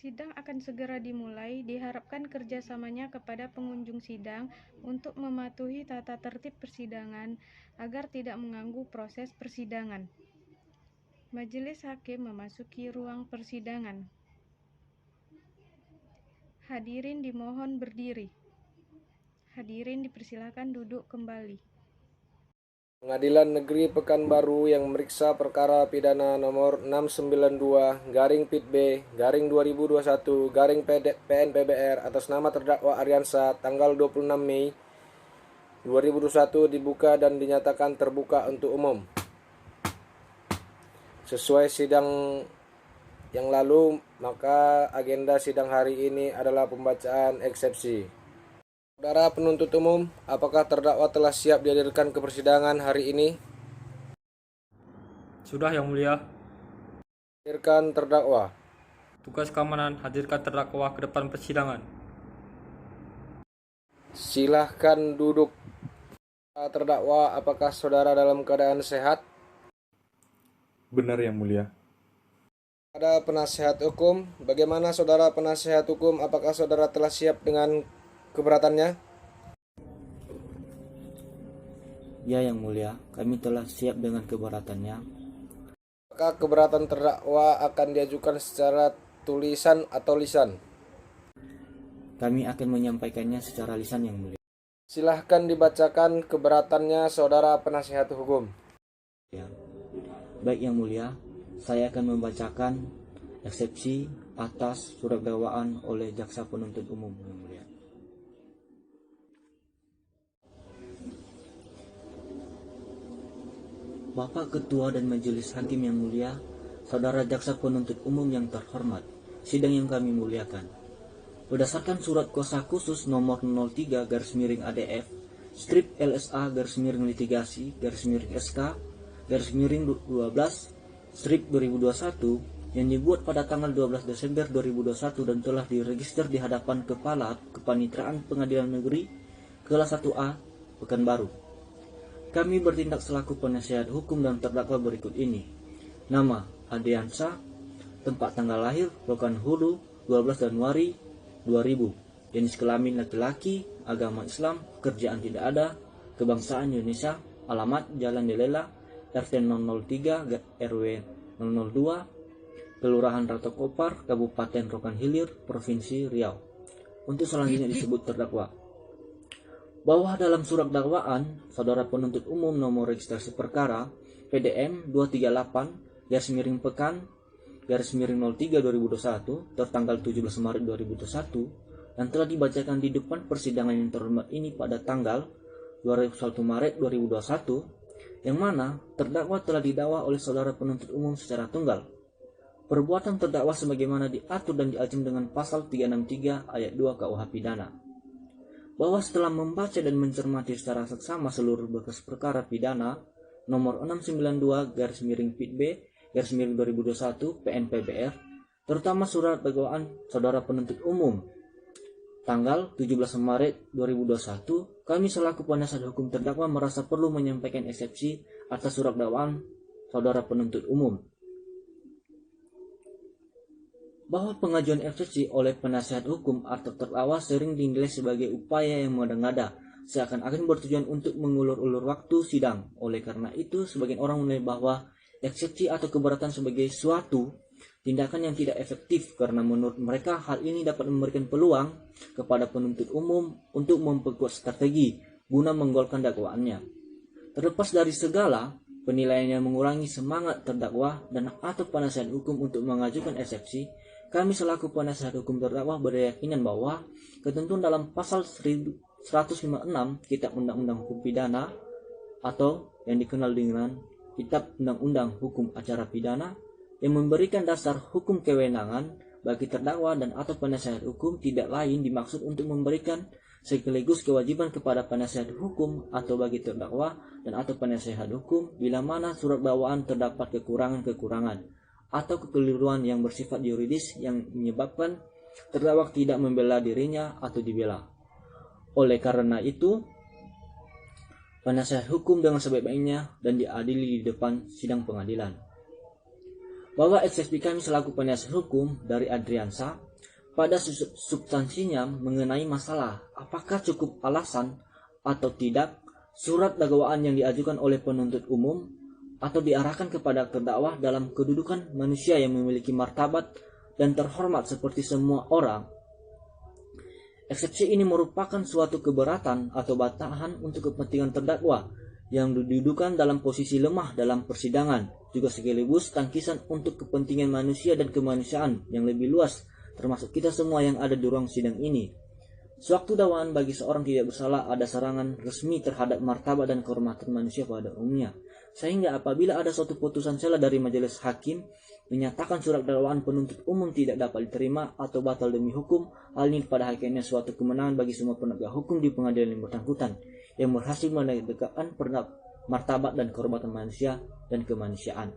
Sidang akan segera dimulai, diharapkan kerjasamanya kepada pengunjung sidang untuk mematuhi tata tertib persidangan agar tidak mengganggu proses persidangan. Majelis Hakim memasuki ruang persidangan. Hadirin dimohon berdiri. Hadirin dipersilakan duduk kembali. Pengadilan Negeri Pekanbaru yang memeriksa perkara pidana nomor 692/Pid/2021/PN-PBR atas nama terdakwa Aryansa tanggal 26 Mei 2021 dibuka dan dinyatakan terbuka untuk umum. Sesuai sidang yang lalu, maka agenda sidang hari ini adalah pembacaan eksepsi. Saudara penuntut umum, apakah terdakwa telah siap dihadirkan ke persidangan hari ini? Sudah, Yang Mulia. Hadirkan terdakwa. Tugas keamanan hadirkan terdakwa ke depan persidangan. Silahkan duduk. Terdakwa, apakah saudara dalam keadaan sehat? Benar, Yang Mulia. Ada penasihat hukum. Bagaimana saudara penasihat hukum? Apakah saudara telah siap dengan keberatannya? Ya, Yang Mulia, kami telah siap dengan keberatannya. Apakah keberatan terdakwa akan diajukan secara tulisan atau lisan? Kami akan menyampaikannya secara lisan, Yang Mulia. Silahkan dibacakan keberatannya saudara penasihat hukum. Ya. Baik, Yang Mulia, saya akan membacakan eksepsi atas surat dakwaan oleh jaksa penuntut umum, Yang Mulia. Bapak Ketua dan Majelis Hakim yang mulia, Saudara Jaksa Penuntut Umum yang terhormat, sidang yang kami muliakan. Berdasarkan surat kuasa khusus nomor 03/ADF, strip LSA /litigasi /SK /12 strip 2021 yang dibuat pada tanggal 12 Desember 2021 dan telah diregister di hadapan Kepala Kepanitraan Pengadilan Negeri Kelas 1A Pekanbaru. Kami bertindak selaku penasihat hukum dan terdakwa berikut ini. Nama Aryansa, tempat tanggal lahir Rokan Hulu 12 Januari 2000, jenis kelamin laki-laki, agama Islam, kerjaan tidak ada, kebangsaan Indonesia, alamat Jalan Delela, RT 003 RW 002, Kelurahan Ratu Kopar, Kabupaten Rokan Hilir, Provinsi Riau. Untuk selanjutnya disebut terdakwa. Bahwa dalam surat dakwaan, Saudara Penuntut Umum nomor registrasi perkara PDM 238-Pekan-03-03-2021 tertanggal 17 Maret 2021 dan telah dibacakan di depan persidangan yang terhormat ini pada tanggal 21 Maret 2021, yang mana terdakwa telah didakwa oleh Saudara Penuntut Umum secara tunggal. Perbuatan terdakwa sebagaimana diatur dan diancam dengan pasal 363 ayat 2 KUH Pidana. Bahwa setelah membaca dan mencermati secara seksama seluruh berkas perkara pidana nomor 692/PIB/2021 PN-PBR, terutama surat dakwaan Saudara Penuntut Umum tanggal 17 Maret 2021, kami selaku penasihat hukum terdakwa merasa perlu menyampaikan eksepsi atas surat dakwaan Saudara Penuntut Umum. Bahwa pengajuan eksepsi oleh penasihat hukum atau terdakwa sering dinilai sebagai upaya yang mengada-ngada, seakan-akan bertujuan untuk mengulur-ulur waktu sidang. Oleh karena itu, sebagian orang menilai bahwa eksepsi atau keberatan sebagai suatu tindakan yang tidak efektif karena menurut mereka hal ini dapat memberikan peluang kepada penuntut umum untuk memperkuat strategi guna menggolkan dakwaannya. Terlepas dari segala, penilaian yang mengurangi semangat terdakwa dan atau penasihat hukum untuk mengajukan eksepsi, kami selaku penasihat hukum terdakwa berkeyakinan bahwa ketentuan dalam pasal 156 Kitab Undang-Undang Hukum Pidana atau yang dikenal dengan Kitab Undang-Undang Hukum Acara Pidana yang memberikan dasar hukum kewenangan bagi terdakwa dan atau penasihat hukum tidak lain dimaksud untuk memberikan sekaligus kewajiban kepada penasihat hukum atau bagi terdakwa dan atau penasihat hukum bila mana surat dakwaan terdapat kekurangan-kekurangan atau kekeliruan yang bersifat yuridis yang menyebabkan terdakwa tidak membela dirinya atau dibela. Oleh karena itu, penasihat hukum dengan sebaik-baiknya dan diadili di depan sidang pengadilan. Bahwa eksepsi kami selaku penasihat hukum dari Aryansa pada substansinya mengenai masalah apakah cukup alasan atau tidak surat dakwaan yang diajukan oleh penuntut umum atau diarahkan kepada terdakwa dalam kedudukan manusia yang memiliki martabat dan terhormat seperti semua orang. Eksepsi ini merupakan suatu keberatan atau bantahan untuk kepentingan terdakwa yang didudukan dalam posisi lemah dalam persidangan, juga sekaligus tangkisan untuk kepentingan manusia dan kemanusiaan yang lebih luas, termasuk kita semua yang ada di ruang sidang ini. Sewaktu dakwaan bagi seorang tidak bersalah ada serangan resmi terhadap martabat dan kehormatan manusia pada umumnya. Sehingga apabila ada suatu putusan sela dari majelis hakim menyatakan surat dakwaan penuntut umum tidak dapat diterima atau batal demi hukum, hal ini pada hakikatnya suatu kemenangan bagi semua penegak hukum di pengadilan yang bersangkutan yang berhasil menegakkan martabat dan kehormatan manusia dan kemanusiaan.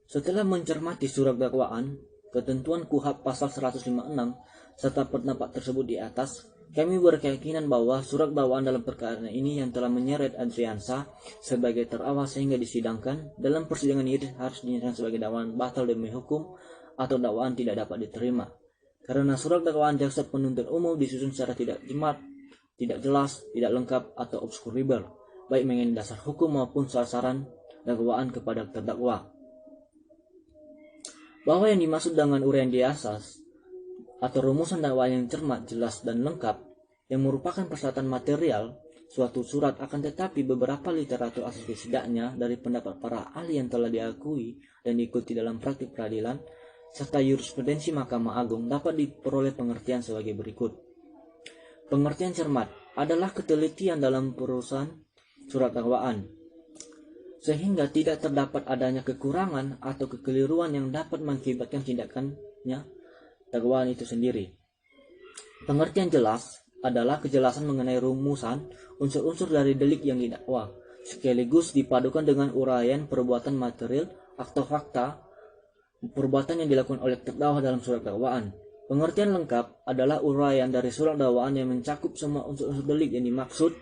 Setelah mencermati surat dakwaan, ketentuan KUHP pasal 156 serta pendapat tersebut di atas, kami berkeyakinan bahwa surat dakwaan dalam perkara ini yang telah menyeret Adriansa sebagai terdakwa sehingga disidangkan dalam persidangan ini harus dinyatakan sebagai dakwaan batal demi hukum atau dakwaan tidak dapat diterima. Karena surat dakwaan jaksa penuntut umum disusun secara tidak cermat, tidak jelas, tidak lengkap atau obskuribel, baik mengenai dasar hukum maupun sasaran dakwaan kepada terdakwa. Bahwa yang dimaksud dengan uraian di atas atau rumusan dakwaan yang cermat, jelas, dan lengkap yang merupakan persyaratan material suatu surat, akan tetapi beberapa literatur asli setidaknya dari pendapat para ahli yang telah diakui dan diikuti dalam praktik peradilan serta jurisprudensi Mahkamah Agung dapat diperoleh pengertian sebagai berikut. Pengertian cermat adalah ketelitian dalam perusahaan surat dakwaan sehingga tidak terdapat adanya kekurangan atau kekeliruan yang dapat mengakibatkan tindakannya dakwaan itu sendiri. Pengertian jelas adalah kejelasan mengenai rumusan unsur-unsur dari delik yang didakwa, sekaligus dipadukan dengan uraian perbuatan material atau fakta perbuatan yang dilakukan oleh terdakwa dalam surat dakwaan. Pengertian lengkap adalah uraian dari surat dakwaan yang mencakup semua unsur-unsur delik yang dimaksud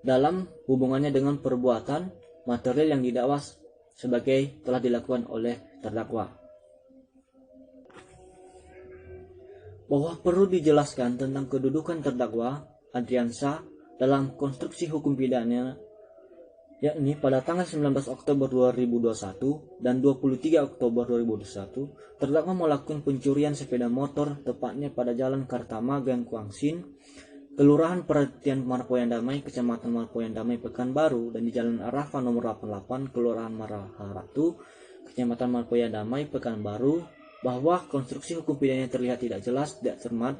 dalam hubungannya dengan perbuatan material yang didakwa sebagai telah dilakukan oleh terdakwa. Bahwa perlu dijelaskan tentang kedudukan terdakwa Adriansa dalam konstruksi hukum pidana, yakni pada tanggal 19 Oktober 2021 dan 23 Oktober 2021, terdakwa melakukan pencurian sepeda motor tepatnya pada Jalan Kartama Gang Kuangsin, Kelurahan Perhentian Marpoyan Damai, Kecamatan Marpoyan Damai, Pekanbaru, dan di Jalan Arafah nomor 88, Kelurahan Maraharatu, Kecamatan Marpoyan Damai, Pekanbaru, bahwa konstruksi hukum pidana terlihat tidak jelas, tidak cermat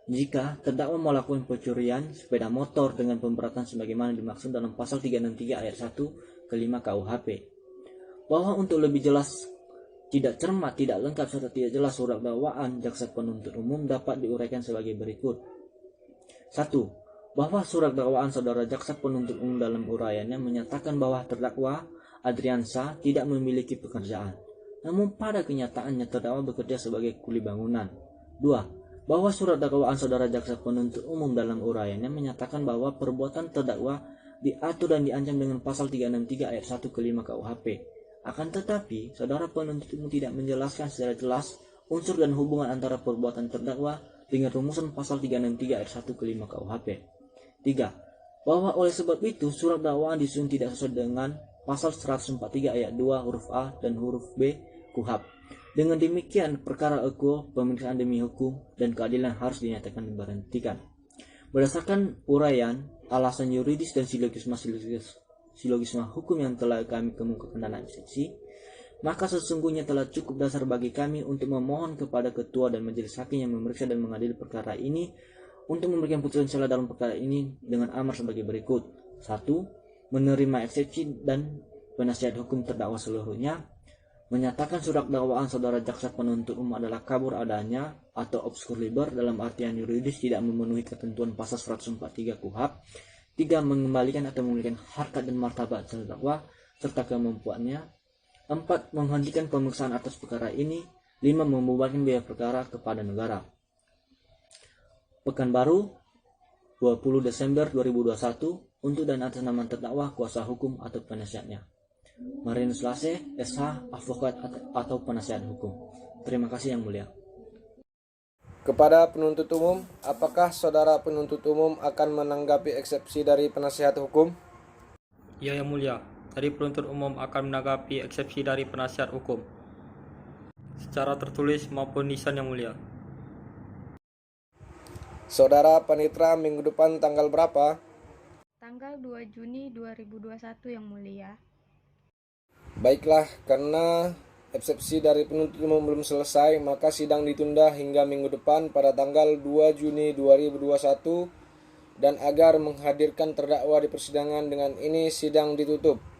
jika terdakwa melakukan pencurian sepeda motor dengan pemberatan sebagaimana dimaksud dalam pasal 363 ayat 1 ke 5 KUHP. Bahwa untuk lebih jelas tidak cermat, tidak lengkap, serta tidak jelas surat dakwaan jaksa penuntut umum dapat diuraikan sebagai berikut. 1. Bahwa surat dakwaan saudara jaksa penuntut umum dalam uraiannya menyatakan bahwa terdakwa Adriansa tidak memiliki pekerjaan, namun pada kenyataannya terdakwa bekerja sebagai kuli bangunan. 2. Bahwa surat dakwaan saudara jaksa penuntut umum dalam uraiannya menyatakan bahwa perbuatan terdakwa diatur dan diancam dengan pasal 363 ayat 1 ke 5 KUHP. Akan tetapi, saudara penuntut umum tidak menjelaskan secara jelas unsur dan hubungan antara perbuatan terdakwa dengan rumusan pasal 363 ayat 1 ke 5 KUHP. 3. Bahwa oleh sebab itu surat dakwaan disusun tidak sesuai dengan pasal 143 ayat 2 huruf A dan huruf B KUHP. Dengan demikian, perkara ekuo, pemeriksaan demi hukum, dan keadilan harus dinyatakan diberhentikan. Berdasarkan uraian, alasan yuridis dan silogisme hukum yang telah kami kemukakan dalam eksepsi, maka sesungguhnya telah cukup dasar bagi kami untuk memohon kepada ketua dan majelis hakim yang memeriksa dan mengadili perkara ini untuk memberikan putusan sela dalam perkara ini dengan amar sebagai berikut. 1. Menerima eksepsi dan penasihat hukum terdakwa seluruhnya, menyatakan surat dakwaan saudara jaksa penuntut umum adalah kabur adanya atau obskur liber dalam artian yuridis tidak memenuhi ketentuan pasal 143 KUHP. 3. Mengembalikan atau memulihkan harkat dan martabat terdakwa serta kemampuannya. 4. Menghentikan pemeriksaan atas perkara ini. 5. Membebankan biaya perkara kepada negara. Pekanbaru, 20 Desember 2021, untuk dan atas nama terdakwa, kuasa hukum atau penasihatnya. Marinus Lase, SH, advokat atau penasihat hukum. Terima kasih Yang Mulia. Kepada penuntut umum, apakah saudara penuntut umum akan menanggapi eksepsi dari penasihat hukum? Ya, Yang Mulia. Dari penuntut umum akan menanggapi eksepsi dari penasihat hukum secara tertulis maupun lisan, Yang Mulia. Saudara panitra minggu depan tanggal berapa? Tanggal 2 Juni 2021 Yang Mulia. Baiklah, karena eksepsi dari penuntut umum belum selesai, maka sidang ditunda hingga minggu depan pada tanggal 2 Juni 2021 dan agar menghadirkan terdakwa di persidangan, dengan ini sidang ditutup.